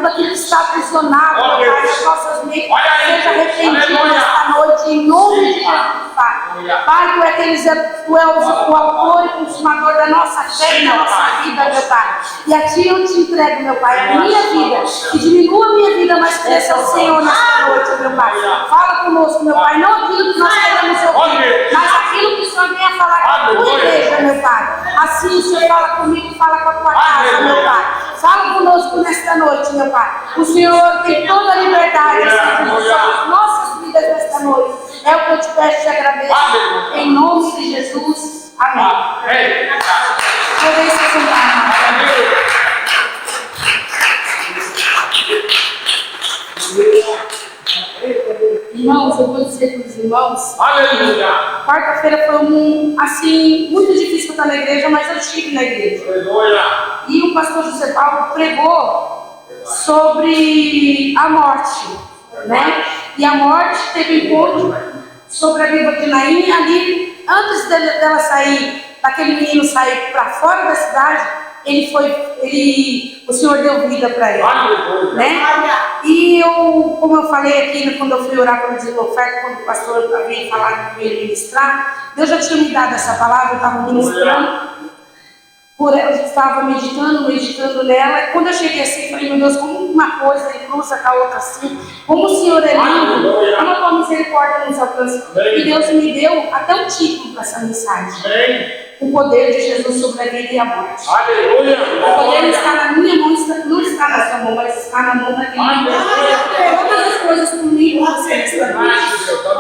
tudo aquilo que está aprisionado, meu Pai, nas nossas mentes, seja repreendido nesta noite, em nome de Jesus, Pai. Pai, Tu és o autor e consumador da nossa fé e da nossa vida, meu Pai. E a Ti eu te entrego, meu Pai, a minha vida, que diminua a minha vida, mas cresça o Senhor nesta noite, meu Pai. Fala conosco, meu Pai, não aquilo que nós queremos ouvir, mas aquilo que o Senhor venha falar com a Tua igreja, meu Pai. Assim o Senhor fala comigo, fala com a Tua casa, meu Pai. Fala conosco nesta noite, meu Pai. O Senhor tem toda a liberdade sobre as nossas vidas nesta noite. É o que eu te peço e te agradeço. Em nome de Jesus. Amém. Podem se sentar. Irmãos, eu vou dizer para os irmãos. Aleluia. Quarta-feira foi assim, muito difícil estar na igreja, mas eu estive na igreja. Aleluia. E o pastor José Paulo pregou sobre a morte, né? E a morte teve encontro sobre a Bíblia de Naim, ali, antes dela sair, daquele menino sair para fora da cidade, o Senhor deu vida para ele, né? E eu, como eu falei aqui, quando eu fui orar pelo dízimo oferta, quando o pastor veio falar que veio ministrar, Deus já tinha me dado essa palavra, eu estava ministrando, por ela, eu estava meditando nela, e quando eu cheguei assim, falei, meu Deus, como uma coisa cruza com a outra assim, como o Senhor é lindo, como a tua misericórdia nos alcança. E Deus me deu até um título para essa mensagem. O poder de Jesus sobre a vida e a morte. Aleluia. O poder não está na minha mão, não está na sua mão, mas está na mão daquele que todas as coisas comigo você está.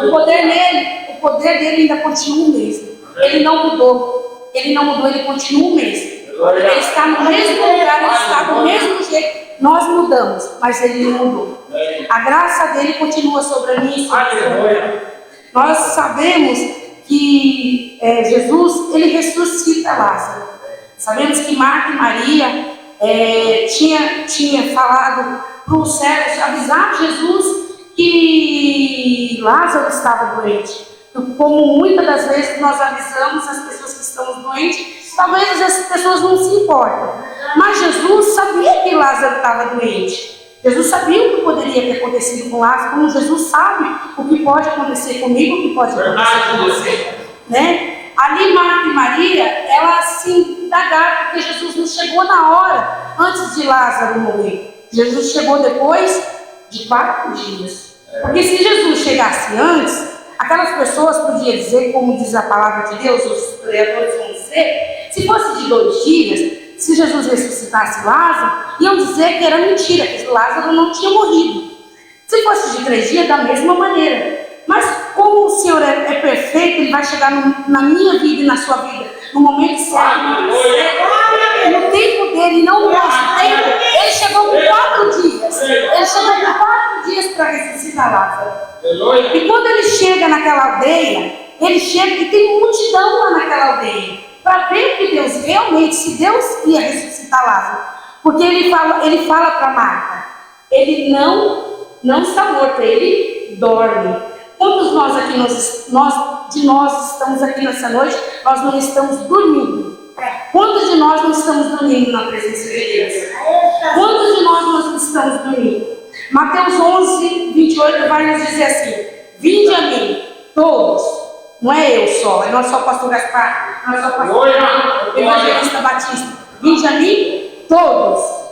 O poder dele ainda continua o mesmo. Ele não mudou, ele continua o mesmo. Ele está no mesmo lugar, ele está do mesmo jeito. Nós mudamos, mas ele não mudou. A graça dele continua sobre a minha e sobre a sua. Nós sabemos que Jesus, ele ressuscita Lázaro. Sabemos que Marta e Maria tinha falado para os servos, avisar Jesus que Lázaro estava doente. Como muitas das vezes nós avisamos as pessoas que estão doentes, talvez essas pessoas não se importam. Mas Jesus sabia que Lázaro estava doente. Jesus sabia o que poderia ter acontecido com Lázaro, como Jesus sabe o que pode acontecer comigo, o que pode acontecer com você, né? Ali Marta e Maria, elas se indagaram, porque Jesus não chegou na hora antes de Lázaro morrer. Jesus chegou depois de 4 dias. Porque se Jesus chegasse antes, aquelas pessoas podiam dizer, como diz a palavra de Deus, os historiadores vão dizer, se fosse de 2 dias, se Jesus ressuscitasse Lázaro, iam dizer que era mentira, que Lázaro não tinha morrido. Se fosse de 3 dias, da mesma maneira. Mas como o Senhor é perfeito, Ele vai chegar na minha vida e na sua vida, no momento certo, no tempo dele, não no nosso tempo. Ele chegou com 4 dias. Ele chegou com 4 dias para ressuscitar Lázaro. E quando ele chega naquela aldeia, ele chega e tem multidão lá naquela aldeia, para ver que Deus realmente, se Deus ia ressuscitar Lázaro. Porque ele fala para Marta, ele não está morto, ele dorme. Quantos de nós estamos aqui nessa noite, nós não estamos dormindo? Quantos de nós não estamos dormindo na presença de Deus? Quantos de nós não estamos dormindo? Mateus 11, 28 vai nos dizer assim, vinde a mim, todos. Não é eu só, não é só o pastor Gaspar, não é só o pastor Evangelista Batista. Vinde a mim, todos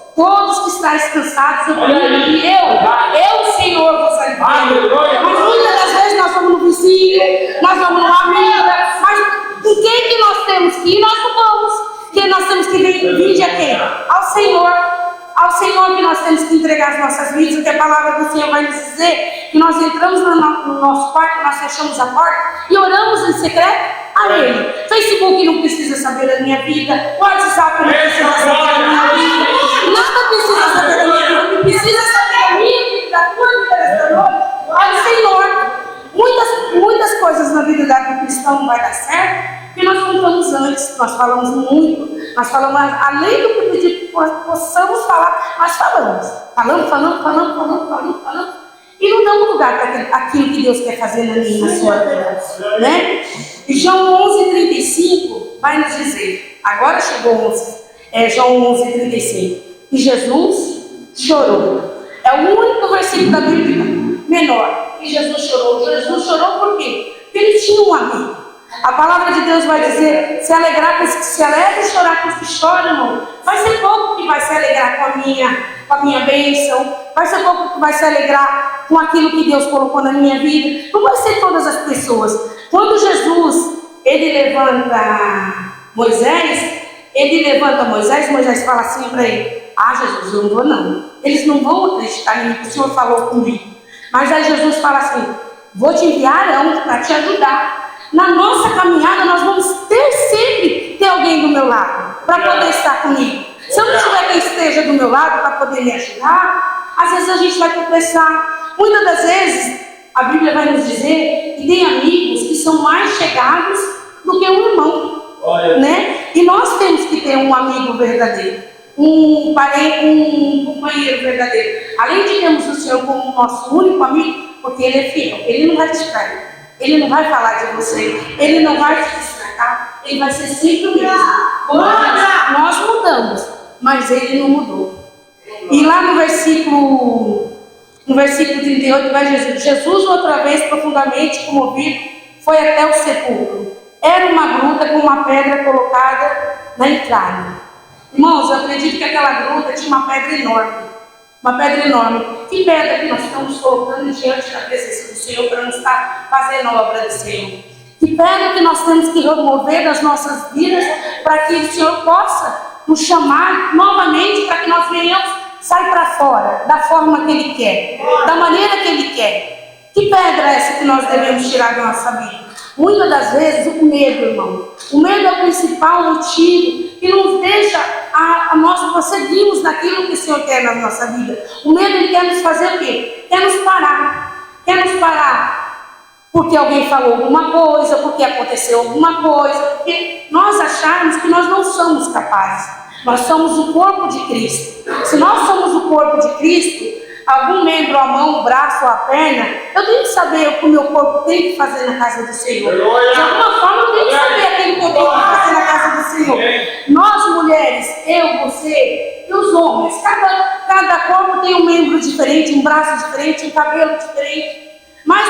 que estáis cansados, e eu, Senhor, vos aliviarei. Mas muitas das vezes nós vamos no vizinho, nós vamos numa amiga, mas em quem que nós temos que ir? Nós não vamos. Quem nós temos que vir a quem? Ao Senhor. Ao Senhor que nós temos que entregar as nossas vidas, porque a palavra do Senhor vai nos dizer que nós entramos no nosso quarto, nós fechamos a porta e oramos em secreto a Ele. Facebook não precisa saber da minha vida, WhatsApp não precisa saber da minha vida, nada precisa saber da minha vida, o que precisa saber da minha vida, da tua vida nesta noite, é o Senhor. Muitas coisas na vida do cristão não vai dar certo, porque nós contamos antes, nós falamos muito, nós falamos além do que possamos falar, nós falamos, e não damos lugar para aquilo que Deus quer fazer na minha e na sua vida, né? E João 11:35 vai nos dizer, agora chegou João 11:35, e Jesus chorou. É o único versículo da Bíblia menor que Jesus chorou. Jesus chorou por quê? Porque ele tinha um amigo. A palavra de Deus vai dizer: se alegrar com os que se alegram e chorar com os que choram, irmão. Vai ser pouco que vai se alegrar com a minha bênção. Vai ser pouco que vai se alegrar com aquilo que Deus colocou na minha vida. Não vai ser todas as pessoas. Quando Jesus, ele levanta Moisés, Moisés fala assim para ele: ah, Jesus, eu não vou não. Eles não vão acreditar em mim, que o Senhor falou comigo. Mas aí Jesus fala assim: vou te enviar Arão para te ajudar. Na nossa caminhada nós vamos sempre ter alguém do meu lado para poder estar comigo. Se eu não tiver quem esteja do meu lado para poder me ajudar, às vezes a gente vai tropeçar. Muitas das vezes a Bíblia vai nos dizer que tem amigos que são mais chegados do que um irmão, né? E nós temos que ter um amigo verdadeiro, um parente, um companheiro verdadeiro. Além de termos o Senhor como nosso único amigo, porque Ele é fiel, Ele não vai te trair. Ele não vai falar de você, Ele não vai te estragar, Ele vai ser sempre o mesmo. Nós mudamos, mas Ele não mudou. E lá no versículo 38 vai dizer: Jesus outra vez profundamente comovido foi até o sepulcro. Era uma gruta com uma pedra colocada na entrada. Irmãos, eu acredito que aquela gruta tinha uma pedra enorme. Uma pedra enorme. Que pedra que nós estamos colocando diante da presença do Senhor para não estar fazendo a obra do Senhor? Que pedra que nós temos que remover das nossas vidas para que o Senhor possa nos chamar novamente, para que nós venhamos sair para fora da forma que Ele quer, da maneira que Ele quer. Que pedra é essa que nós devemos tirar da nossa vida? Muitas das vezes o medo, irmão. O medo é o principal motivo que nos deixa nós prosseguirmos naquilo que o Senhor quer na nossa vida. O medo, ele quer nos fazer o quê? Quer nos parar. Quer nos parar porque alguém falou alguma coisa, porque aconteceu alguma coisa, porque nós acharmos que nós não somos capazes. Nós somos o corpo de Cristo. Se nós somos o corpo de Cristo, algum membro, a mão, o braço, a perna, eu tenho que saber o que o meu corpo tem que fazer na casa do Senhor. De alguma forma eu tenho que saber aquilo que eu tenho que fazer na casa do Senhor. Nós mulheres, eu, você e os homens, cada corpo tem um membro diferente, um braço diferente, um cabelo diferente. Mas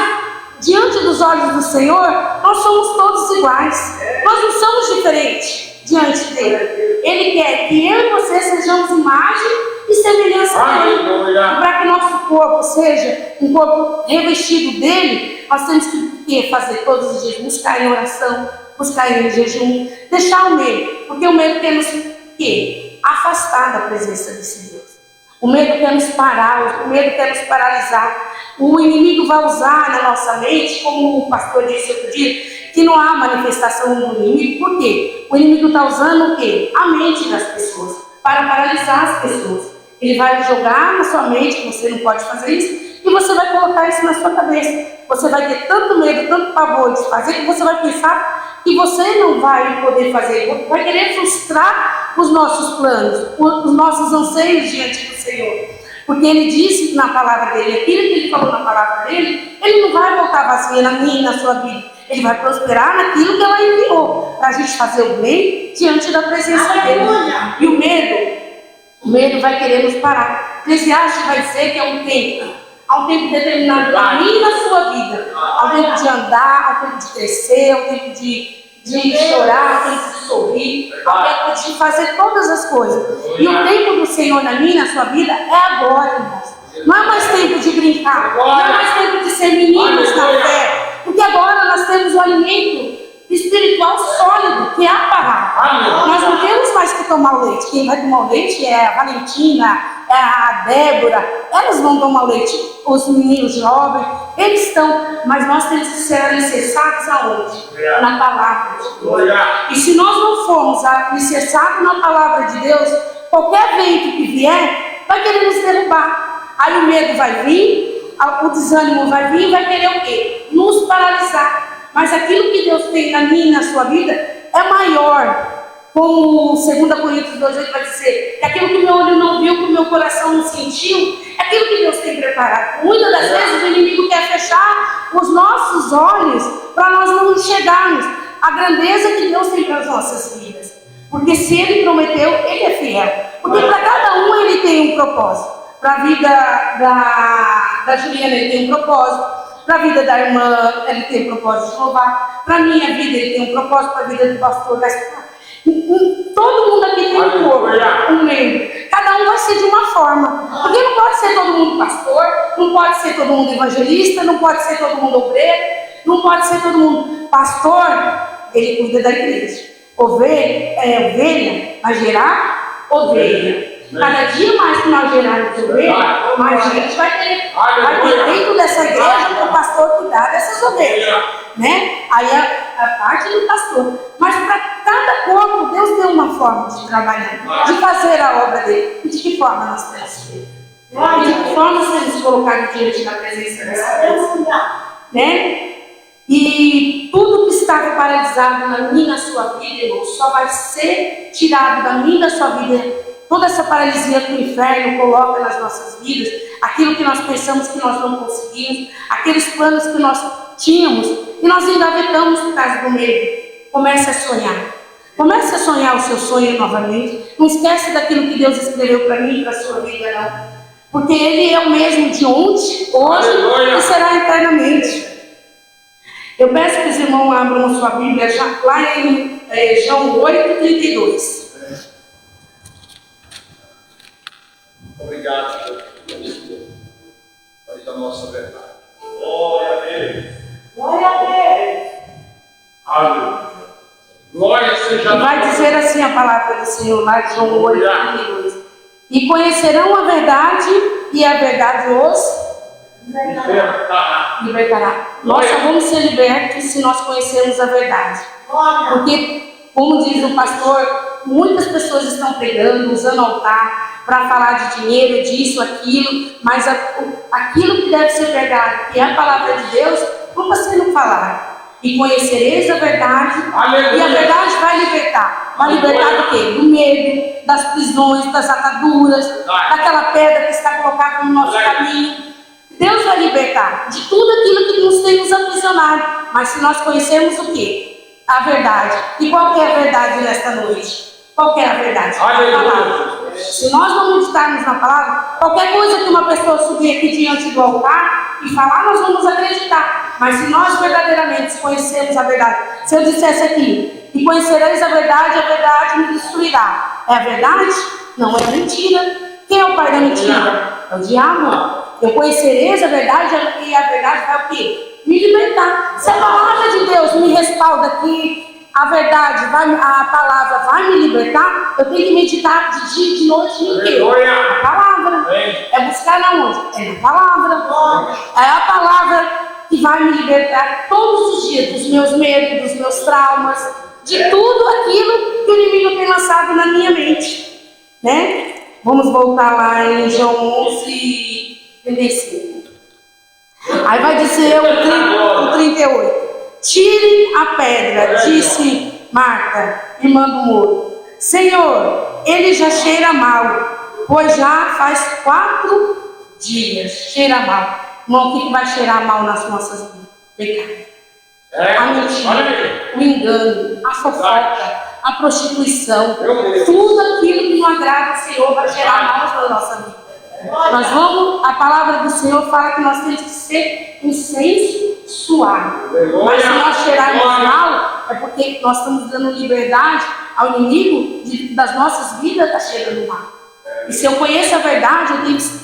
diante dos olhos do Senhor, nós somos todos iguais. Nós não somos diferentes diante dele. Ele quer que eu e você sejamos imagem e semelhança dele. E para que nosso corpo seja um corpo revestido dele, nós temos que fazer todos os dias, buscar em oração, buscar em jejum, deixar o medo, porque o medo quer nos afastar da presença desse Deus. O medo quer nos parar, o medo quer nos paralisar. O inimigo vai usar na nossa mente, como o pastor disse outro dia, que não há manifestação do inimigo. Por quê? O inimigo está usando o quê? A mente das pessoas, para paralisar as pessoas. Ele vai jogar na sua mente que você não pode fazer isso, e você vai colocar isso na sua cabeça. Você vai ter tanto medo, tanto pavor de fazer, que você vai pensar que você não vai poder fazer. Vai querer frustrar os nossos planos, os nossos anseios diante do Senhor. Porque Ele disse na palavra dele, aquilo que Ele falou na palavra dele, Ele não vai voltar vazio na minha e na sua vida. Ele vai prosperar naquilo que ela enviou, para a gente fazer o bem diante da presença dele. E o medo vai querer nos parar. Eclesiastes vai dizer que é um tempo. Há um tempo determinado para mim e na sua vida. Há um tempo de andar, há um tempo de crescer, há um tempo de chorar, há um tempo de sorrir, há um tempo de fazer todas as coisas. E o tempo do Senhor na minha e na sua vida é agora, irmãos. Não é mais tempo de brincar, não é mais tempo de ser meninos na fé. Porque agora nós temos o alimento espiritual sólido, que é a palavra. Nós não temos mais que tomar o leite. Quem vai tomar o leite é a Valentina, é a Débora. Elas vão tomar o leite. Os meninos jovens, eles estão. Mas nós temos que ser alicerçados aonde? Na palavra de Deus. E se nós não formos alicerçados na palavra de Deus, qualquer vento que vier vai querer nos derrubar. Aí o medo vai vir, o desânimo vai vir e vai querer o quê? Nos paralisar. Mas aquilo que Deus tem na minha e na sua vida é maior. Como 2 Coríntios 2,8 vai dizer, que aquilo que meu olho não viu, que o meu coração não sentiu, é aquilo que Deus tem preparado. Muitas das vezes o inimigo quer fechar os nossos olhos para nós não enxergarmos a grandeza que Deus tem para as nossas vidas. Porque se Ele prometeu, Ele é fiel. Porque para cada um Ele tem um propósito. Para a vida da Juliana, ele tem um propósito. Para a vida da irmã, ele tem um propósito de louvar. Para a minha vida, ele tem um propósito. Para a vida do pastor, todo mundo aqui tem um corpo, um membro. Cada um vai ser de uma forma. Porque não pode ser todo mundo pastor, não pode ser todo mundo evangelista, não pode ser todo mundo obreiro, não pode ser todo mundo pastor. Ele cuida da igreja. Ovelha vai gerar ovelha. Cada dia mais que nós gerarmos ovelha, mais gente vai ter dentro dessa igreja para o pastor cuidar dessas ovelhas. Né? Aí a parte do pastor. Mas para cada corpo, Deus deu uma forma de trabalhar, de fazer a obra dele. E de que forma nós temos feito? De que forma nós temos colocado diante da presença dessa Deus? Né? E tudo que estava paralisado na minha e na sua vida, irmão, só vai ser tirado da minha e da sua vida. Toda essa paralisia que o inferno coloca nas nossas vidas, aquilo que nós pensamos que nós não conseguimos, aqueles planos que nós tínhamos e nós engavetamos por causa do medo. Comece a sonhar. Comece a sonhar o seu sonho novamente. Não esquece daquilo que Deus escreveu para mim e para a sua vida, não. Porque Ele é o mesmo de ontem, hoje e será eternamente. Eu peço que os irmãos abram a sua Bíblia lá em João 8:32. Obrigado, Deus. Faz a nossa verdade. Glória a Deus. Glória a Deus. Aleluia. Glória seja a Deus. Vai dizer assim a palavra do Senhor, lá em João 8:32. E conhecerão a verdade, e a verdade os libertará. Nós só vamos ser libertos se nós conhecermos a verdade. Porque, como diz o pastor, muitas pessoas estão pregando, usando altar para falar de dinheiro, disso, aquilo, mas aquilo que deve ser pregado, que é a palavra de Deus, não está sendo falado. E conhecereis a verdade, aleluia, e a verdade vai libertar. Vai libertar do quê? Do medo, das prisões, das ataduras, daquela pedra que está colocada no nosso caminho. Deus vai libertar de tudo aquilo que nos tem nos aprisionado. Mas se nós conhecermos o quê? A verdade. E qual que é a verdade nesta noite? Qual que é a verdade? A palavra. Se nós não meditarmos na palavra, qualquer coisa que uma pessoa subir aqui diante do altar e falar, nós vamos acreditar. Mas se nós verdadeiramente conhecermos a verdade, se eu dissesse aqui, e conhecereis a verdade me destruirá. É a verdade? Não é mentira. Quem é o pai da mentira? É o diabo. Eu conhecereis a verdade e a verdade vai o quê? Me libertar. Se a palavra de Deus me respalda aqui, a verdade, a palavra vai me libertar, eu tenho que meditar de dia e de noite em quê? A palavra. É buscar na onde? É na palavra. É a palavra que vai me libertar todos os dias dos meus medos, dos meus traumas, de tudo aquilo que o inimigo tem lançado na minha mente. Né? Vamos voltar lá em João 11:35. Aí vai dizer o 38. Tirem a pedra, disse Marta, irmã do morto. Senhor, ele já cheira mal, pois já faz 4 dias. Cheira mal. Irmão, o que vai cheirar mal nas nossas vidas? Pecado. A mentira, o engano, a fofoca, a prostituição, tudo aquilo que não agrada o Senhor vai cheirar mal na nossa vida. A palavra do Senhor fala que nós temos que ser incenso suave. Mas se nós cheirarmos mal, é porque nós estamos dando liberdade ao inimigo das nossas vidas, está cheirando mal. E se eu conheço a verdade, eu tenho que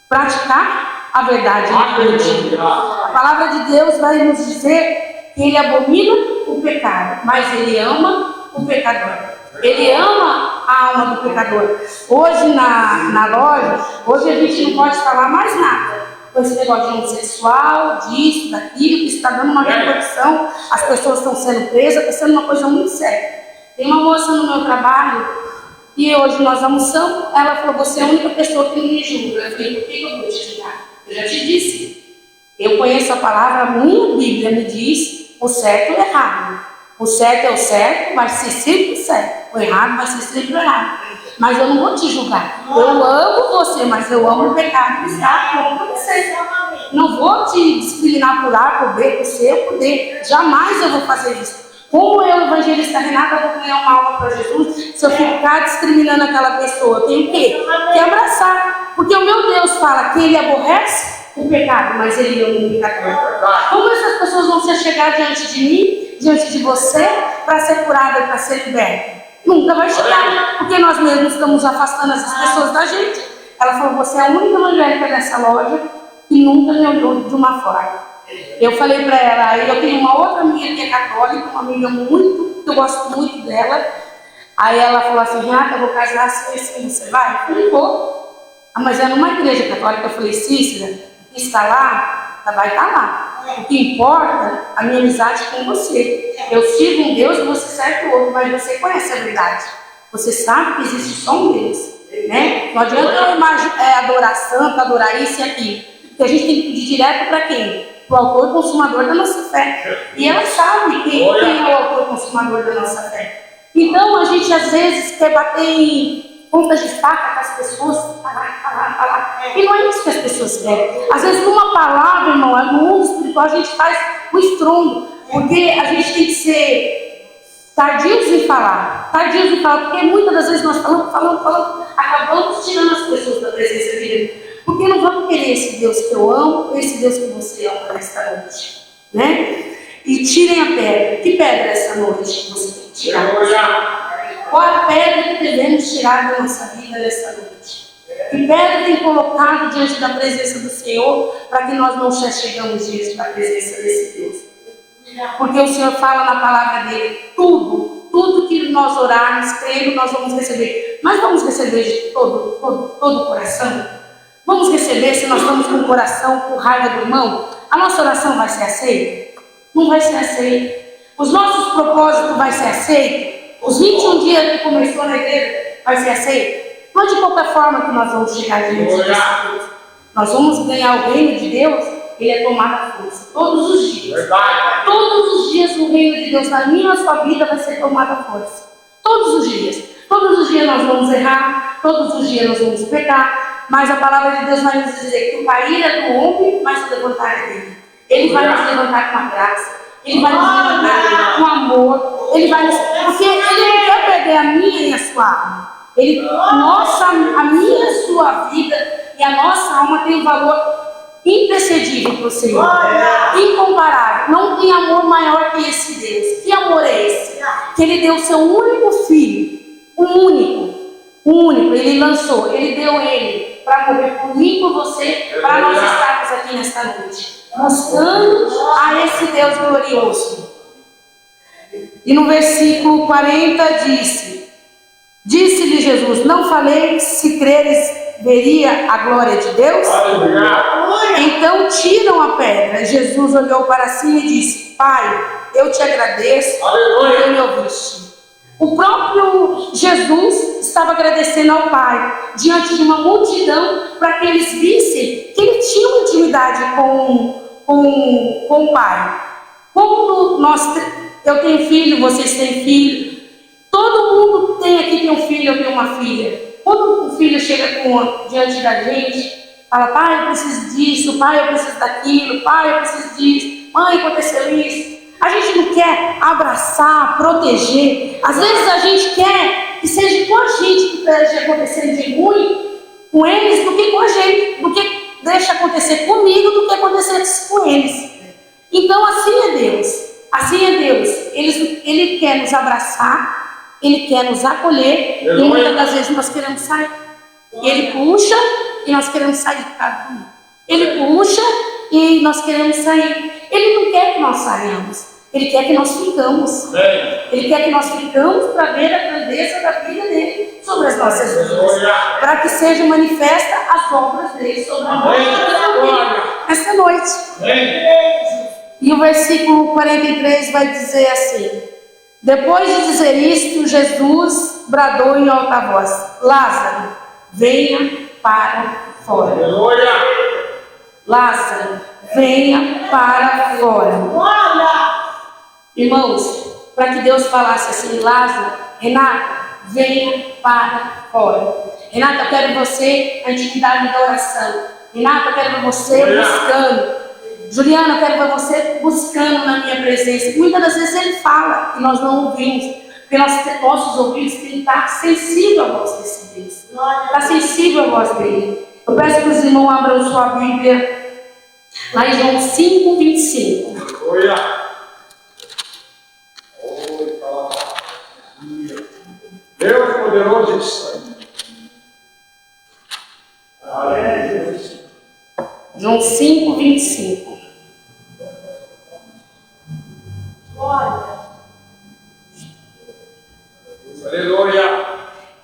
praticar a verdade. A palavra de Deus vai nos dizer que Ele abomina o pecado, mas Ele ama o pecador. Ele ama a alma do pecador. Hoje na loja, hoje a gente não pode falar mais nada com esse negócio de homossexual, disso, daquilo, que está dando uma repercussão, as pessoas estão sendo presas, está sendo uma coisa muito séria. Tem uma moça no meu trabalho, e hoje nós almoçamos, ela falou, você é a única pessoa que não me julga. Eu falei, por que eu vou te julgar? Eu já te disse. Eu conheço a palavra, a minha Bíblia me diz o certo e o errado. O certo é o certo, vai ser sempre o certo. O errado vai ser sempre o errado. Mas eu não vou te julgar. Eu amo você, mas eu amo o pecado que está contra você. Não vou te discriminar por A, por B, por C ou por D. Jamais eu vou fazer isso. Como eu, evangelista Renata, eu vou ganhar uma alma para Jesus se eu ficar discriminando aquela pessoa? Eu tenho que abraçar. Porque Porque o meu Deus fala que Ele aborrece o pecado, mas Ele ama o pecador. Como essas pessoas vão se chegar diante de mim, diante de você, para ser curada e para ser liberta? Nunca vai chegar, porque nós mesmos estamos afastando essas pessoas da gente. Ela falou, você é a única evangélica dessa loja que nunca me olhou de uma forma. Eu falei para ela, aí eu tenho uma outra amiga que é católica, uma amiga muito, que eu gosto muito dela. Aí ela falou assim, Renata, eu vou casar assim, você vai? Eu falei, vou. Ah, mas é numa igreja católica. Eu falei, Cícera, está lá, vai estar lá. O que importa, a minha amizade com você. Eu sirvo um Deus e você serve o outro, mas você conhece a verdade. Você sabe que existe só um Deus. Né? Não adianta eu adorar santo, adorar isso e aquilo. Porque a gente tem que pedir direto para quem? Para o autor e consumador da nossa fé. E ela sabe quem é o autor e consumador da nossa fé. Então a gente às vezes quer bater em pontas de faca com as pessoas, falar. E não é isso que as pessoas querem. Às vezes numa palavra, irmão, no mundo espiritual a gente faz o estrondo. Porque a gente tem que ser tardios em falar, porque muitas das vezes nós falamos, acabamos tirando as pessoas da presença de Deus. Porque não vamos querer esse Deus que eu amo, esse Deus que você ama nesta noite, né? E tirem a pedra. Que pedra essa noite que você tem que tirar? Qual a pedra que devemos tirar da nossa vida nessa noite? Que pedra tem colocado diante da presença do Senhor para que nós não chegamos diante da presença desse Deus? Porque o Senhor fala na palavra dele, tudo que nós orarmos, crendo, nós vamos receber. Mas vamos receber de todo o coração? Vamos receber se nós estamos com o coração, com raiva do irmão? A nossa oração vai ser aceita? Não vai ser aceita. Os nossos propósitos vai ser aceito? Os 21 dias que começou na igreja vai ser aceito? Não é de qualquer forma que nós vamos chegar diante de Deus. Nós vamos ganhar o reino de Deus, ele é tomada força. Todos os dias. Todos os dias o reino de Deus na minha e na sua vida vai ser tomada força. Todos os dias. Todos os dias nós vamos errar, todos os dias nós vamos pecar, mas a palavra de Deus vai nos dizer que o cair é do homem, mas o levantar é dele. Ele vai nos levantar com a graça, ele vai nos levantar com amor, ele vai nos... porque ele não quer perder a minha e a sua alma. A minha e a sua vida e a nossa alma tem um valor imprecedível para o Senhor, incomparável. Não tem amor maior que esse Deus. Que amor é esse? Que Ele deu o seu único filho, o único, Ele lançou, Ele deu Ele para morrer por mim e por você, para nós estarmos aqui nesta noite, mostrando a esse Deus glorioso. E no versículo 40 disse-lhe Jesus, não falei se creres veria a glória de Deus? Então tiram a pedra. Jesus olhou para cima e disse, Pai, eu te agradeço porque me ouviste. O próprio Jesus estava agradecendo ao Pai diante de uma multidão para que eles vissem que ele tinha uma intimidade com o Pai. Como eu tenho filho, vocês têm filho, todo mundo tem um filho, eu tenho uma filha. Quando um filho chega diante da gente, fala, pai, eu preciso disso, pai, eu preciso daquilo, pai, eu preciso disso, mãe, aconteceu isso. A gente não quer abraçar, proteger. Às vezes a gente quer que seja com a gente que esteja acontecendo de ruim com eles do que com a gente, do que deixa acontecer comigo do que acontecer com eles. Então assim é Deus. Assim é Deus. Ele quer nos abraçar, Ele quer nos acolher, e muitas das vezes nós queremos sair. Ele puxa e nós queremos sair de casa. Ele puxa e nós queremos sair. Ele não quer que nós saiamos, Ele quer que nós ficamos. Ele quer que nós ficamos para ver a grandeza da vida dele sobre as nossas vidas, para que seja manifesta as obras dele sobre a nossa vida esta noite. E o versículo 43 vai dizer assim, depois de dizer isto, Jesus bradou em alta voz, Lázaro, venha para fora. Lázaro, venha para fora. Irmãos, para que Deus falasse assim, Lázaro, Renata, venha para fora. Renata, eu quero você a intimidade da oração. Renata, eu quero você buscando. Juliana, eu quero ver você buscando na minha presença. Muitas das vezes ele fala e nós não ouvimos, porque nossos ouvidos têm que estar sensíveis à voz desse Deus. Está sensível à voz dele. Eu peço que os irmãos abram sua Bíblia lá em João 5, 25. Aleluia. Deus poderoso e santo. Aleluia. João 5, 25. Glória. Aleluia.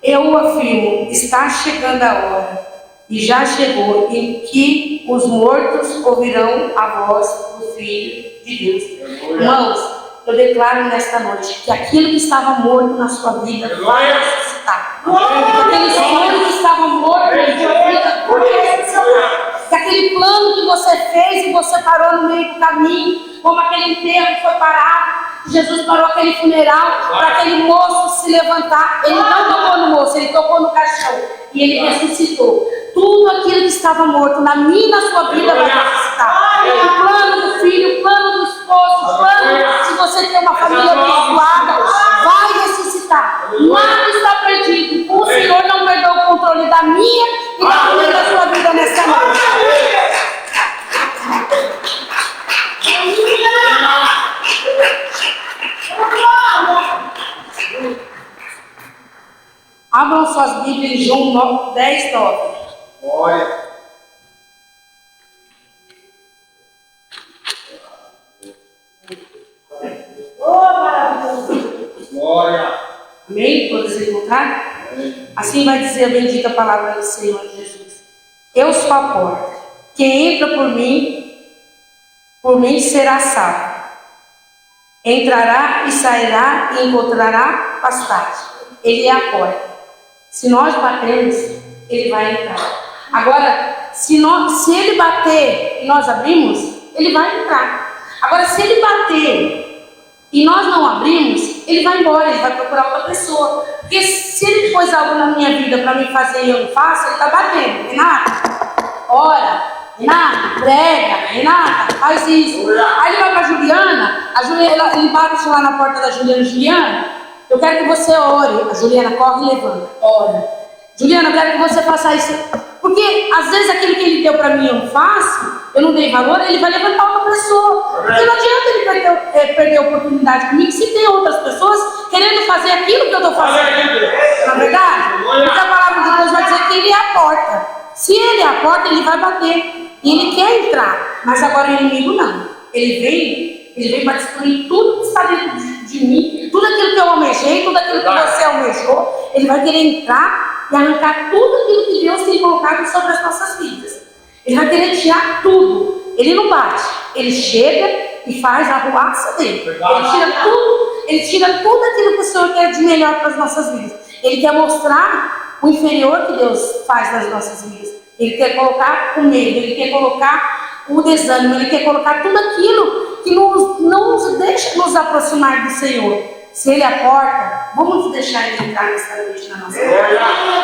Eu afirmo, está chegando a hora, e já chegou, em que os mortos ouvirão a voz do Filho de Deus. Irmãos, eu declaro nesta noite que aquilo que estava morto na sua vida vai ressuscitar. Aquele sonho que estava morto na sua vida vai ressuscitar. Que aquele plano que você fez e você parou no meio do caminho, como aquele enterro foi parado, Jesus parou aquele funeral para aquele moço se levantar. Ele não tocou no moço, ele tocou no caixão e ele ressuscitou. Tudo aquilo que estava morto na minha e na sua vida vai ressuscitar. O plano do filho, o plano do esposo, o plano se você tem uma família abençoada, vai ressuscitar. Nada está perdido. O Senhor não perdeu o controle da minha e da sua vida nessa noite. Abram suas Bíblias em João 10, 9. Glória. Oh, maravilhoso. Glória. Amém? Todos encontraram? Assim vai dizer a bendita palavra do Senhor Jesus. Eu sou a porta. Quem entra por mim será salvo. Entrará e sairá e encontrará pastagem. Ele é a porta. Se nós batermos, ele vai entrar. Agora, se ele bater e nós abrimos, ele vai entrar. Agora, se ele bater e nós não abrimos, ele vai embora, ele vai procurar outra pessoa. Porque se ele pôs algo na minha vida para me fazer e eu não faço, ele está batendo. Renata, ora, Renata, prega, Renata, faz isso. Aí ele vai para a Juliana, ele bate lá na porta da Juliana. Juliana, eu quero que você ore. A Juliana corre e levanta, ora. Juliana, eu quero que você faça isso. Porque às vezes aquilo que ele deu para mim eu não faço, eu não dei valor, ele vai levantar outra pessoa. Porque não adianta ele perder a oportunidade comigo se tem outras pessoas querendo fazer aquilo que eu estou fazendo. Não é verdade? Porque a palavra de Deus vai dizer que ele é a porta. Se ele é a porta, ele vai bater. E ele quer entrar. Mas agora o inimigo não. Ele vem para destruir tudo que está dentro de mim, tudo aquilo que eu almejei, tudo aquilo que você almejou. Ele vai querer entrar e arrancar tudo aquilo que Deus tem colocado sobre as nossas vidas. Ele vai querer tirar tudo. Ele não bate, ele chega e faz a arruaça dele. Ele tira tudo aquilo que o Senhor quer de melhor para as nossas vidas. Ele quer mostrar o inferior que Deus faz nas nossas vidas. Ele quer colocar o medo, ele quer colocar o desânimo, ele quer colocar tudo aquilo que não nos deixa nos aproximar do Senhor. Se ele é a porta, vamos deixar ele entrar nessa noite na nossa vida.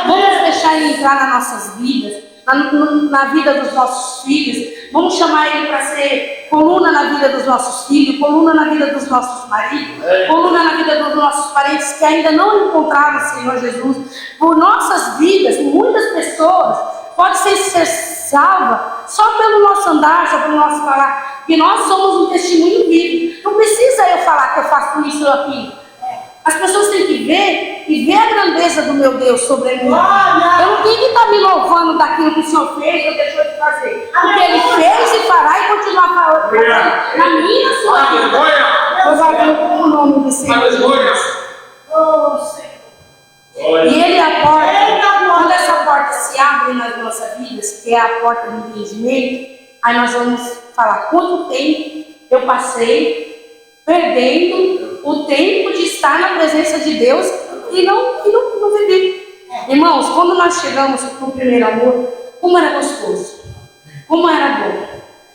Vamos deixar ele entrar nas nossas vidas, na vida dos nossos filhos. Vamos chamar ele para ser coluna na vida dos nossos filhos, coluna na vida dos nossos maridos, coluna na vida dos nossos parentes que ainda não encontraram o Senhor Jesus. Por nossas vidas, muitas pessoas podem ser salvas só pelo nosso andar, só pelo nosso falar. Porque nós somos um testemunho vivo. Não precisa eu falar que eu faço isso ou aquilo. As pessoas têm que ver e ver a grandeza do meu Deus sobre mim. Eu não tenho que estar me louvando daquilo que o Senhor fez ou deixou de fazer. Porque Ele fez e fará e continuar fazendo na minha e na sua vida. Louvado o nome do Senhor. Oh, Senhor. E Ele é a porta. Quando essa porta se abre nas nossas vidas, que é a porta do entendimento, aí nós vamos falar quanto tempo eu passei perdendo o tempo de estar na presença de Deus e não viver. Irmãos, quando nós chegamos no primeiro amor, como era gostoso, como era bom.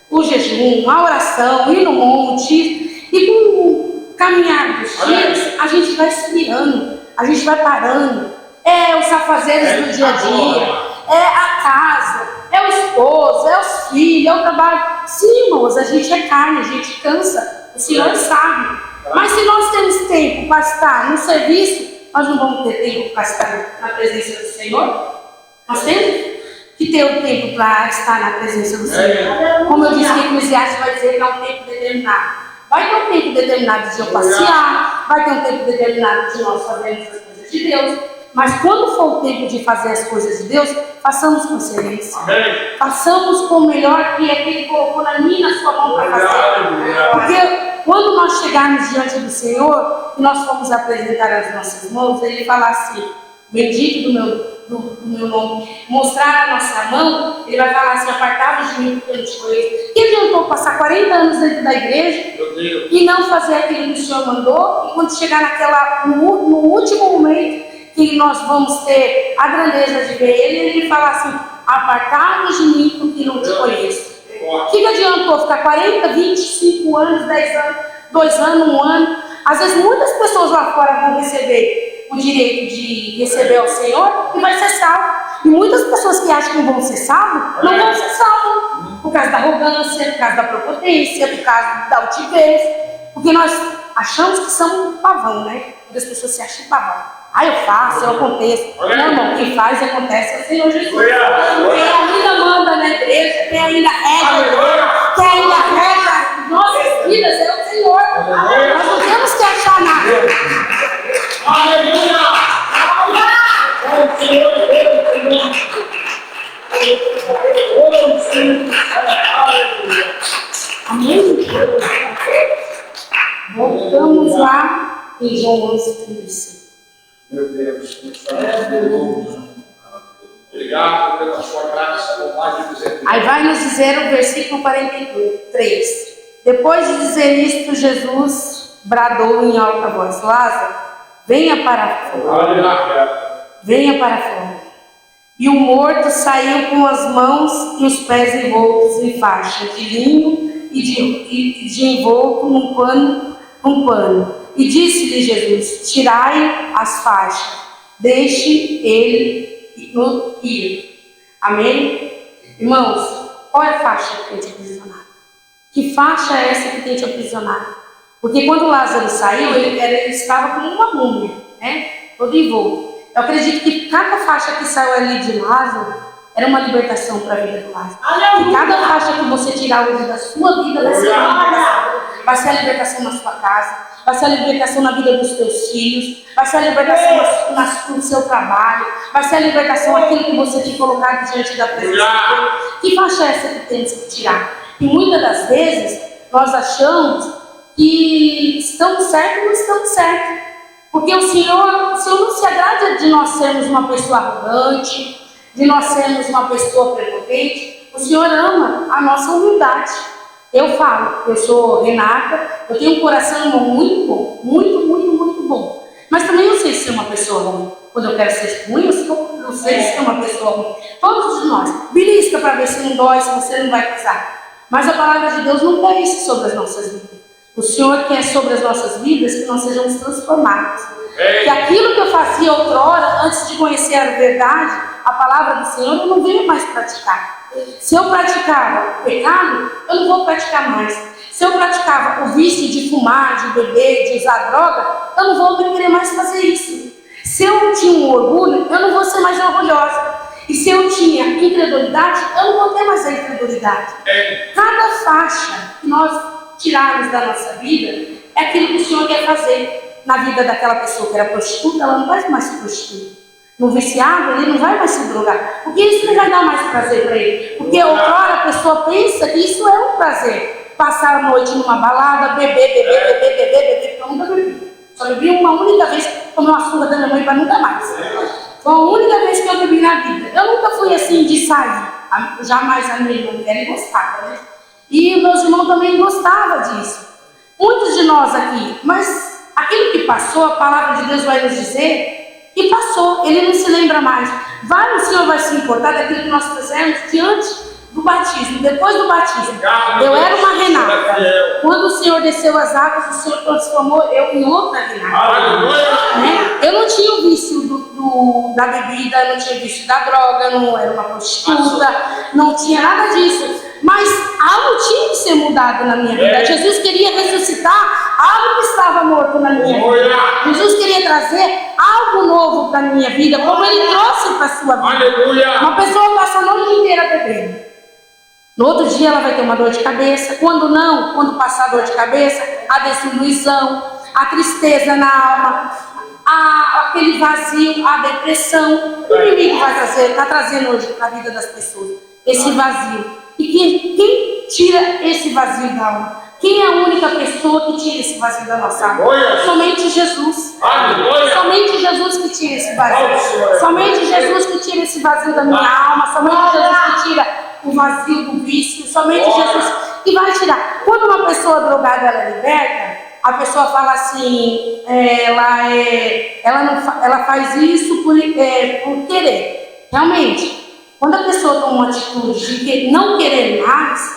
O jejum, a oração, ir no monte, e com o caminhar dos dias, a gente vai se virando, a gente vai parando. É os afazeres do dia a dia, é a casa, é o esposo, é os filhos, é o trabalho. Sim, irmãos, a gente é carne, a gente cansa. O Senhor sabe. Mas se nós temos tempo para estar no serviço, nós não vamos ter tempo para estar na presença do Senhor? Nós temos? Que ter o tempo para estar na presença do Senhor. Como eu disse, que Eclesiastes vai dizer que é um tempo determinado. Vai ter um tempo determinado de eu passear, vai ter um tempo determinado de nós fazermos as coisas de Deus. Mas quando for o tempo de fazer as coisas de Deus, façamos com excelência. Façamos com o melhor que é que Ele colocou na minha e na sua mão para fazer. Porque quando nós chegarmos diante do Senhor, e nós formos apresentar as nossas mãos, Ele falar assim, bendito do meu nome, mostrar a nossa mão, Ele vai falar assim, apartai-vos de mim porque eu não te conheço. Que adiantou passar 40 anos dentro da igreja e não fazer aquilo que o Senhor mandou, e quando chegar no último momento, que nós vamos ter a grandeza de ver Ele fala assim, apartai-vos de mim porque não te conheço. O que adiantou ficar 40, 25 anos, 10 anos, 2 anos, 1 ano? Às vezes muitas pessoas lá fora vão receber o direito de receber ao Senhor e vai ser salvo. E muitas pessoas que acham que vão ser salvos, não vão ser salvos. Por causa da arrogância, por causa da prepotência, por causa da altivez. Porque nós achamos que somos pavão, né? Muitas pessoas se acham pavão. Ah, eu faço, eu aconteço. Não, irmão, quem faz e acontece é o Senhor Jesus. Quem ainda manda na igreja, quem ainda rega, quem ainda rega nossas vidas é o Senhor. Nós não temos que achar nada. Aleluia! Amém? Voltamos lá em João 11:35. Meu Deus, obrigado pela sua graça, bondade e misericórdia. Aí vai nos dizer o versículo 43. Depois de dizer isto, Jesus bradou em alta voz: Lázaro, venha para fora. Venha para fora. E o morto saiu com as mãos e os pés envoltos em faixa de linho e de envolto num pano. E disse-lhe Jesus: tirai as faixas, deixe ele ir. Amém? Irmãos, qual é a faixa que tem te aprisionado? Que faixa é essa que tem te aprisionado? Porque quando Lázaro saiu, ele estava como uma múmia, né? Todo envolto. Eu acredito que cada faixa que saiu ali de Lázaro era uma libertação para a vida do Lázaro. E cada faixa que você tirar hoje da sua vida vai ser uma libertação. Vai ser a libertação na sua casa, vai ser a libertação na vida dos teus filhos, vai ser a libertação no seu trabalho, vai ser a libertação aquilo que você te colocar diante da presença de Deus. Que faixa é essa que temos que tirar? E muitas das vezes nós achamos que estamos certos ou não estamos certos. Porque o Senhor não se agrada de nós sermos uma pessoa arrogante, de nós sermos uma pessoa prepotente. O Senhor ama a nossa humildade. Eu falo, eu sou Renata, eu tenho um coração muito bom, muito bom. Mas também eu sei ser uma pessoa ruim. Quando eu quero ser ruim, eu sei ser uma pessoa ruim. Todos de nós. Belisca para ver se não dói, se você não vai casar. Mas a palavra de Deus não quer isso sobre as nossas vidas. O Senhor quer sobre as nossas vidas que nós sejamos transformados. Que aquilo que eu fazia outrora, antes de conhecer a verdade, a palavra do Senhor, eu não venho mais praticar. Se eu praticava o pecado, eu não vou praticar mais. Se eu praticava o vício de fumar, de beber, de usar droga, eu não vou querer mais fazer isso. Se eu tinha um orgulho, eu não vou ser mais orgulhosa. E se eu tinha incredulidade, eu não vou ter mais a incredulidade. Cada faixa que nós tirarmos da nossa vida é aquilo que o Senhor quer fazer na vida daquela pessoa que era prostituta. Ela não vai mais se prostituir. No viciado, ele não vai mais se drogar, porque isso não vai dar mais prazer para ele. Porque outrora a pessoa pensa que isso é um prazer. Passar a noite numa balada, beber, eu nunca bebi. Só bebi uma única vez, tomei uma surra da minha mãe para nunca mais. Foi a única vez que eu bebi na vida. Eu nunca fui assim de sair. Jamais a minha irmã Kelly gostava, né? E meus irmãos também gostavam disso. Muitos de nós aqui, mas aquilo que passou, a palavra de Deus vai nos dizer que passou, ele não se lembra mais. O Senhor vai se importar daquilo que nós fizemos diante do batismo, depois do batismo. Eu era uma Renata. Quando o Senhor desceu as águas, o Senhor transformou eu em outra Renata. Né? Eu não tinha o vício da bebida, eu não tinha o vício da droga, não era uma prostituta, não tinha nada disso. Mas algo tinha que ser mudado na minha vida. Jesus queria ressuscitar algo que estava morto na minha vida. Jesus queria trazer algo novo para a minha vida, como Ele trouxe para a sua vida. Uma pessoa passa a noite inteira No outro dia ela vai ter uma dor de cabeça. Quando não, quando passar a dor de cabeça, a desilusão, a tristeza na alma, aquele vazio, a depressão. O inimigo está trazendo hoje para a vida das pessoas esse vazio. E quem tira esse vazio da alma? Quem é a única pessoa que tira esse vazio da nossa alma? Somente Jesus. Somente Jesus que tira esse vazio. Somente Jesus que tira esse vazio da minha alma. Somente Jesus que tira o vazio do vício. Somente Jesus que vai tirar. Quando uma pessoa drogada ela é liberta, a pessoa fala assim, ela faz isso por querer. Realmente, quando a pessoa toma uma atitude de não querer mais,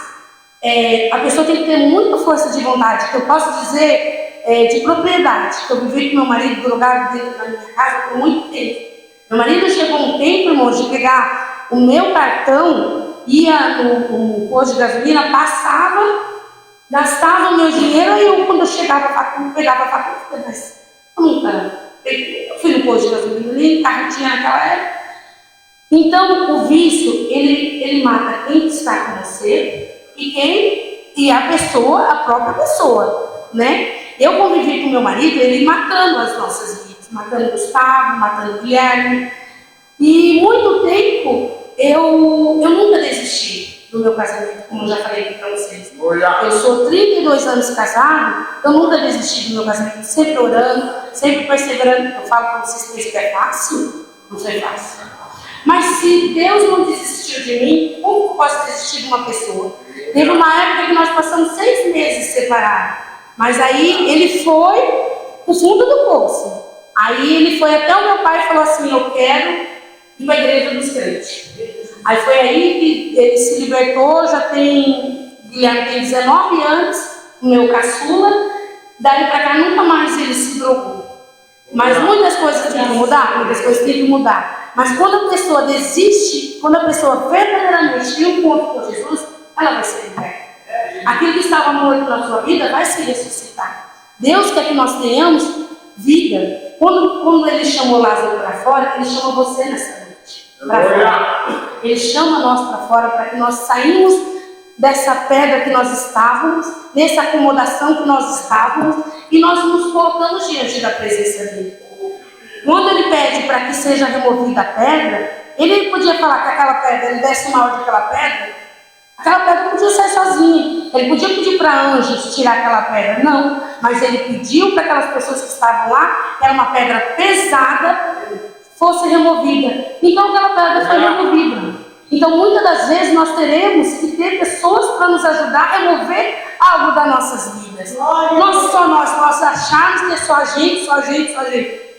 a pessoa tem que ter muita força de vontade, que eu posso dizer de propriedade, que eu vivi com meu marido drogado dentro da minha casa por muito tempo. Meu marido chegou um tempo, irmão, de pegar o meu cartão, ia no posto de gasolina, passava, gastava o meu dinheiro, e eu, quando eu chegava a fatura, pegava a fatura, eu falei, mas eu nunca peguei. Eu fui no posto de gasolina ali, carro tinha naquela época. Então, o vício, ele mata quem está com você e a pessoa, a própria pessoa, né? Eu convivi com meu marido, ele matando as nossas vidas, matando o Gustavo, matando o Guilherme. E muito tempo, eu nunca desisti do meu casamento, como eu já falei aqui para vocês. Eu sou 32 anos casado, eu nunca desisti do meu casamento, sempre orando, sempre perseverando. Eu falo para vocês que é fácil, não foi fácil. Mas se Deus não desistiu de mim, como eu posso desistir de uma pessoa? Teve uma época que nós passamos 6 meses separados, mas aí ele foi pro fundo do poço. Aí ele foi até o meu pai e falou assim, eu quero ir para a igreja dos crentes. Aí foi aí que ele se libertou, Guilherme tem 19 anos, o meu caçula, daí para cá nunca mais ele se drogou. Mas muitas coisas têm que mudar, Mas quando a pessoa desiste, quando a pessoa verdadeiramente tem um encontro com Jesus, ela vai ser liberta. Aquilo que estava morto na sua vida vai se ressuscitar. Deus quer que nós tenhamos vida. Quando ele chamou Lázaro para fora, ele chama você nessa noite. Ele chama nós para fora para que nós saímos dessa pedra que nós estávamos, dessa acomodação que nós estávamos, e nós nos colocamos diante da presença dele. Quando ele pede para que seja removida a pedra, ele podia falar que aquela pedra, ele desse uma ordem daquela pedra, aquela pedra podia sair sozinha. Ele podia pedir para anjos tirar aquela pedra, não. Mas ele pediu para aquelas pessoas que estavam lá, que era uma pedra pesada, fosse removida. Então aquela pedra foi removida. Então muitas das vezes nós teremos que ter pessoas para nos ajudar a remover algo das nossas vidas. Nós acharmos que é só a gente.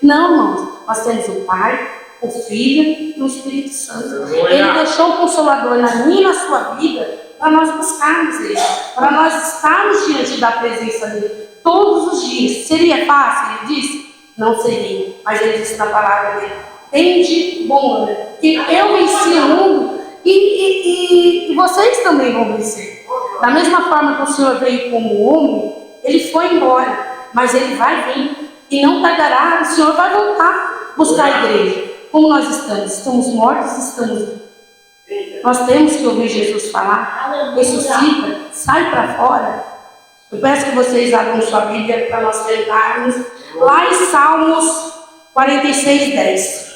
Não, irmãos, nós temos o Pai, o Filho e o Espírito Santo. Ele deixou o Consolador na minha e na sua vida para nós buscarmos Ele, para nós estarmos diante da presença dEle todos os dias. Seria fácil? Ele disse? Não seria, mas Ele disse na palavra dEle, tende bom ânimo, que eu venci o mundo e vocês também vão vencer. Da mesma forma que o Senhor veio como homem, Ele foi embora, mas Ele vai vir. E não tardará, o Senhor vai voltar buscar a igreja. Como nós estamos? Estamos mortos, estamos vivos. Nós temos que ouvir Jesus falar. Ressuscita, sai para fora. Eu peço que vocês abram sua Bíblia para nós terminarmos. Lá em Salmos 46, 10.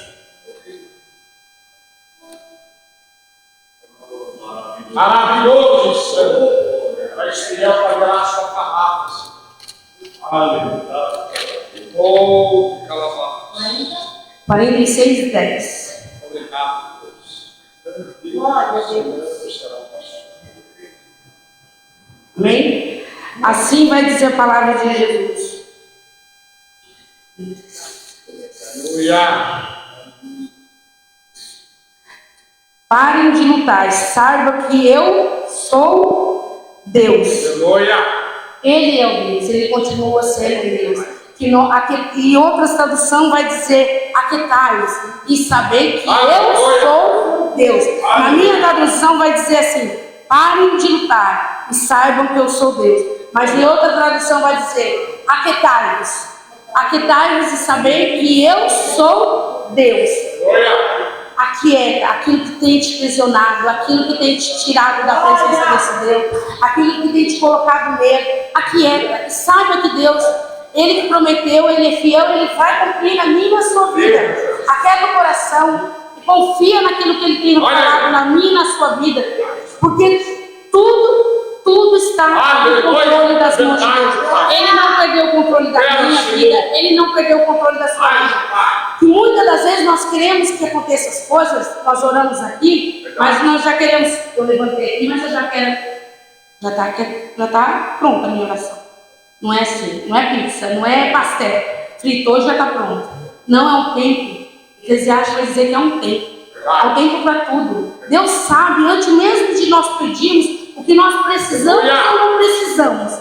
Maravilhoso, Senhor. Mas fiel para graça a palavras. Aleluia. Oh, calabá. 46, 10. Obrigado, Deus. Glória a Deus. Amém? Assim vai dizer a palavra de Jesus. Aleluia. Parem de lutar, saiba que eu sou Deus. Aleluia. Ele é o Deus, ele continua sendo Deus. E outras traduções vai dizer aquietai-vos e saber que eu sou Deus. Na minha tradução vai dizer assim, parem de lutar e saibam que eu sou Deus. Mas em outra tradução vai dizer, aquietai-vos e saber que eu sou Deus. aquieta aquilo que tem te prisionado, aquilo que tem te tirado da presença desse Deus, aquilo que tem te colocado medo, aquieta e saiba que Deus, Ele que prometeu, Ele é fiel, Ele vai cumprir na minha e na sua vida. Aquieta o coração e confia naquilo que Ele tem falado na minha e na sua vida, porque tudo está no controle das mãos de Deus. Ele não perdeu o controle da minha vida, Ele não perdeu o controle da sua vida. E muitas das vezes nós queremos que aconteçam as coisas, nós oramos aqui, mas nós já queremos, eu levantei aqui, mas eu já quero, já está pronta a minha oração. Não é assim, não é pizza, não é pastel, fritou e já está pronto. Não é um tempo, Eclesiastes vai dizer que é um tempo. É um tempo para tudo. Deus sabe, antes mesmo de nós pedirmos, o que nós precisamos ou não precisamos.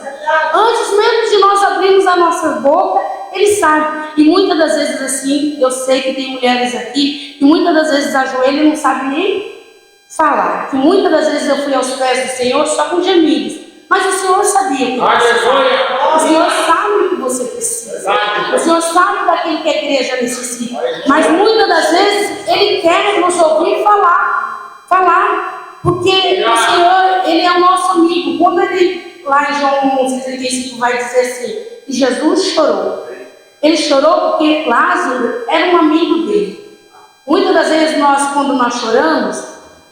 Antes mesmo de nós abrirmos a nossa boca, Ele sabe. E muitas das vezes assim, eu sei que tem mulheres aqui, que muitas das vezes ajoelham e não sabem nem falar. Que muitas das vezes eu fui aos pés do Senhor só com gemidos. Mas o Senhor sabia o que você precisava. O Senhor sabe o que você precisa. O Senhor sabe daquilo que a igreja necessita. Mas muitas das vezes Ele quer nos ouvir falar. Porque o Senhor, Ele é o nosso amigo. Quando Ele, lá em João 11:35, vai dizer assim, que Jesus chorou. Ele chorou porque Lázaro era um amigo dele. Muitas das vezes nós, quando nós choramos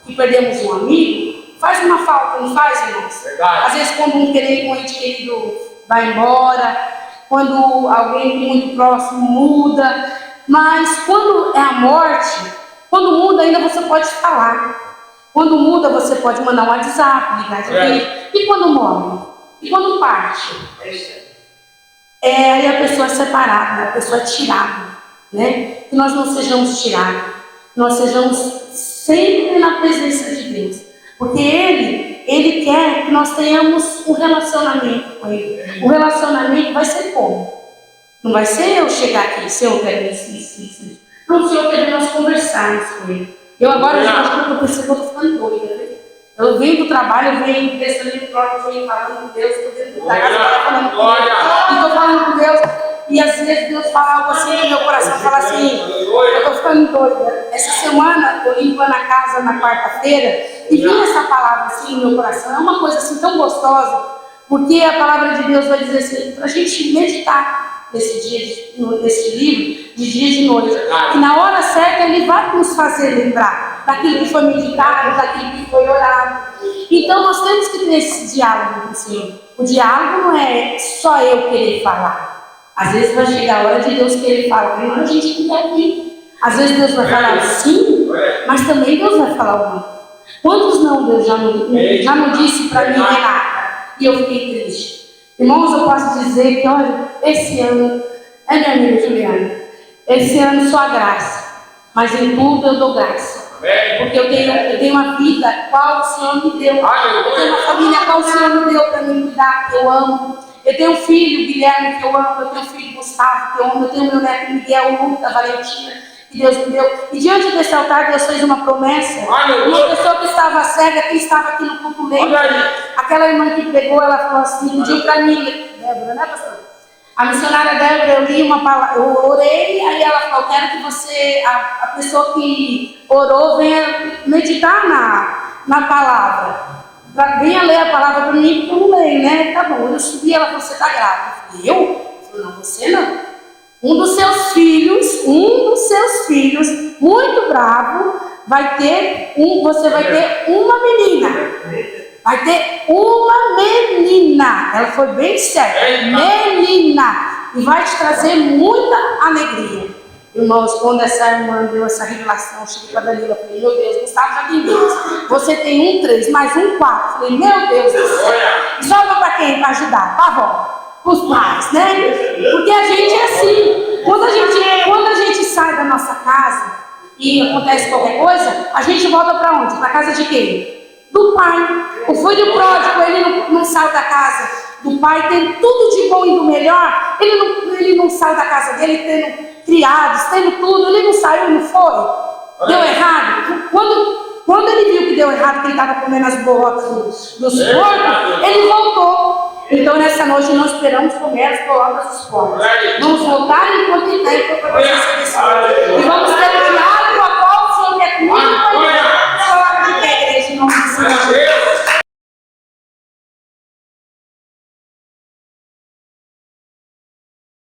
e perdemos um amigo, faz uma falta, não faz, irmãos? Às vezes quando um ente querido vai embora, quando alguém muito próximo muda, mas quando é a morte, quando muda ainda você pode falar. Quando muda, você pode mandar um WhatsApp, ligar de vídeo. E quando morre? E quando parte? Aí a pessoa é separada, a pessoa é tirada. Né? Que nós não sejamos tirados. Que nós sejamos sempre na presença de Deus. Porque Ele quer que nós tenhamos um relacionamento com Ele. O relacionamento vai ser como? Não vai ser eu chegar aqui, Senhor, eu quero isso. Não, o Senhor quer nós conversarmos com Ele. Eu agora já acho que eu pensei que eu estou ficando doida, né? Eu venho do trabalho, eu venho pensando em próprio, eu venho falando com Deus, estou dentro da casa, estou falando com Deus, e às vezes Deus fala algo assim no meu coração, fala assim, eu estou ficando doida. Essa semana, eu limpando a casa na quarta-feira, e vi essa palavra assim no meu coração, é uma coisa assim tão gostosa, porque a palavra de Deus vai dizer assim, para a gente meditar nesse livro, de dia e de noite. E na hora certa Ele vai nos fazer lembrar daquilo que foi meditado, daquilo que foi orado. Então nós temos que ter esse diálogo com o Senhor. O diálogo não é só eu querer falar. Às vezes vai chegar a hora de Deus querer falar, mas a gente não quer ouvir. Às vezes Deus vai falar sim, mas também Deus vai falar o não. Quantos não Deus já não disse para mim, Renata? E eu fiquei triste. Irmãos, eu posso dizer que, olha, esse ano, minha amiga Juliana, esse ano só a graça, mas em tudo eu dou graça. Porque eu tenho uma vida qual o Senhor me deu. Eu tenho uma família qual o Senhor me deu para me cuidar, que eu amo. Eu tenho um filho, Guilherme, que eu amo. Eu tenho um filho, Gustavo, que eu amo. Eu tenho meu neto, Miguel, Luta, Valentina, que Deus me deu. E diante desse altar, Deus fez uma promessa. Uma pessoa que estava cega, que estava aqui no culto leigo, aquela irmã que pregou, ela falou assim, pediu para mim, Débora, né, pastor? A missionária Débora, eu li uma palavra, eu orei, aí ela falou, eu quero que você, a pessoa que orou, venha meditar na palavra. Venha ler a palavra para mim, porque eu não leio, né? Tá bom, eu subi, ela falou, você está grávida. Eu falei, eu? Falei, não, você não. Um dos seus filhos, muito bravo, você vai ter uma menina. Vai ter uma menina. Ela foi bem séria. Menina. E vai te trazer muita alegria. Irmãos, quando essa irmã deu essa revelação, eu cheguei para a Danila, falei, meu Deus, Gustavo já tem 2. Você tem 3, mais 4. Falei, meu Deus do céu. E sobra para quem? Para ajudar? Para a avó. Os pais, né? Porque a gente é assim. Quando a gente sai da nossa casa e acontece qualquer coisa, a gente volta para onde? Para casa de quem? Do pai. O filho pródigo, ele não saiu da casa do pai, tem tudo de bom e do melhor. Ele não saiu da casa dele, tendo criados, tendo tudo. Ele não saiu, não foi? Deu errado. Quando ele viu que deu errado, que ele estava comendo as bolotas dos porcos, ele voltou. Então nessa noite nós esperamos comer as bolotas dos porcos. Vamos voltar enquanto tem tempo para você. E vamos ter o diálogo a qual o Senhor quer termina com a igreja.